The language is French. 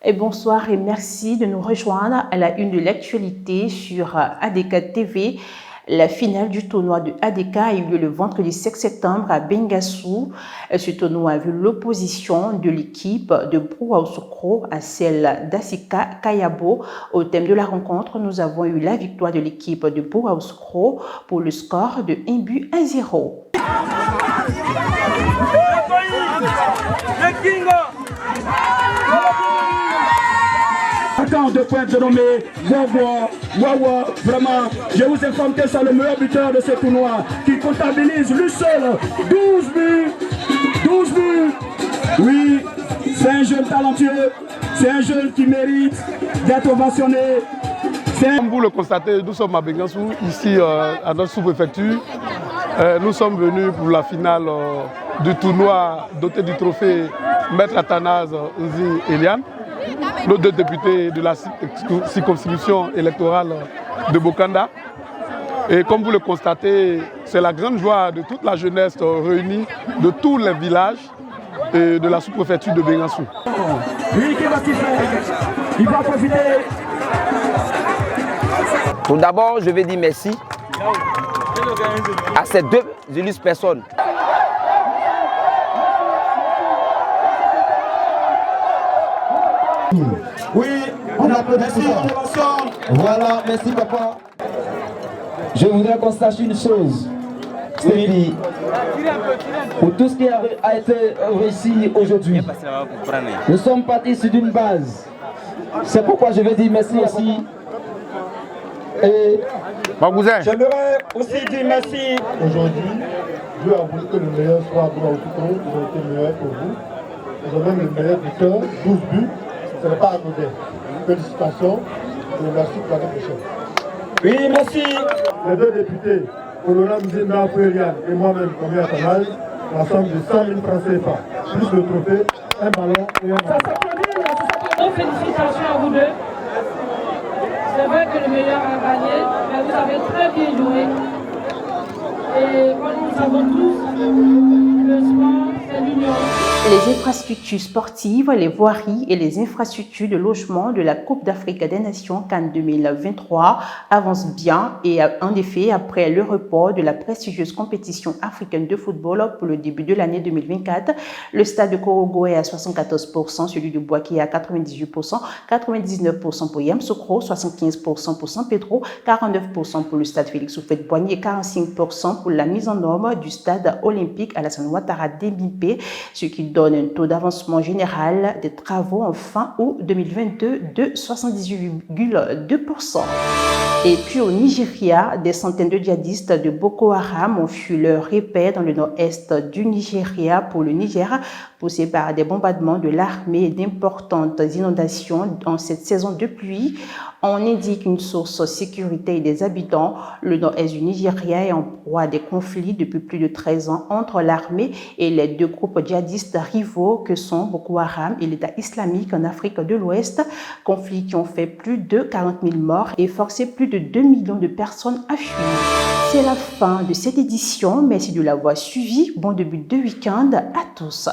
Et bonsoir et merci de nous rejoindre à la une de l'actualité sur ADK TV. La finale du tournoi de ADK a eu lieu le vendredi 5 septembre à Bengassou. Ce tournoi a vu l'opposition de l'équipe de Brouhaousokro à celle d'Asika Kayabo. Au thème de la rencontre, nous avons eu la victoire de l'équipe de Brouhaousokro pour le score de 1-0. De pointe nommé Wawa, vraiment, je vous informe que c'est le meilleur buteur de ce tournoi qui comptabilise lui seul 12 buts. Oui, c'est un jeune talentueux, c'est un jeune qui mérite d'être ovationné. Comme vous le constatez, nous sommes à Bengassou, ici à notre sous-préfecture. Nous sommes venus pour la finale du tournoi doté du trophée Maître Athanase Nzi Eliane, nos deux députés de la circonscription électorale de Bokanda. Et comme vous le constatez, c'est la grande joie de toute la jeunesse réunie de tous les villages et de la sous-préfecture de Bengassou. Oui, qui va faire? Il va profiter. Tout d'abord, je vais dire merci à ces deux illustres personnes. Oui, on applaudit pour ça. Voilà, merci papa. Je voudrais qu'on sache une chose. C'est pour tout ce qui a été réussi aujourd'hui, nous sommes partis sur une base. C'est pourquoi je vais dire merci aussi. Et j'aimerais aussi dire merci. Aujourd'hui, Dieu a voulu que le meilleur soit à Brouhaousokro. Ils ont été meilleurs pour vous. Ils ont même le meilleur buteur, 12 buts. Ce n'est pas anodin. Félicitations et merci pour l'année prochaine. Oui, merci. Les deux députés, Colonel Mzimba Fouérian et moi-même, comme Athanase, la somme de 100 000 francs CFA, plus le trophée, un ballon et un ballon. Félicitations à vous deux. C'est vrai que le meilleur a gagné, mais vous avez très bien joué. Et comme nous savons tous, le sport, c'est l'union. Les infrastructures sportives, les voiries et les infrastructures de logement de la Coupe d'Afrique des Nations CAN 2023 avancent bien et en effet, après le report de la prestigieuse compétition africaine de football pour le début de l'année 2024, le stade de Korogo est à 74%, celui de Bouaké à 98%, 99% pour Yamoussoukro, 75% pour San Pedro, 49% pour le stade Félix Houphouët-Boigny et 45% pour la mise en norme du stade olympique Alassane Ouattara d'Ebimpe, ce qui donne un taux d'avancement général des travaux en fin août 2022 de 78,2%. Et puis au Nigeria, des centaines de djihadistes de Boko Haram ont fui leur repère dans le nord-est du Nigeria pour le Niger, poussés par des bombardements de l'armée et d'importantes inondations en cette saison de pluie. On indique une source sécurité des habitants. Le nord-est du Nigeria est en proie à des conflits depuis plus de 13 ans entre l'armée et les deux groupes djihadistes rivaux que sont Boko Haram et l'État islamique en Afrique de l'Ouest. Conflits qui ont fait plus de 40 000 morts et forcé plus de 2 millions de personnes à fuir. C'est la fin de cette édition. Merci de l'avoir suivi. Bon début de week-end à tous.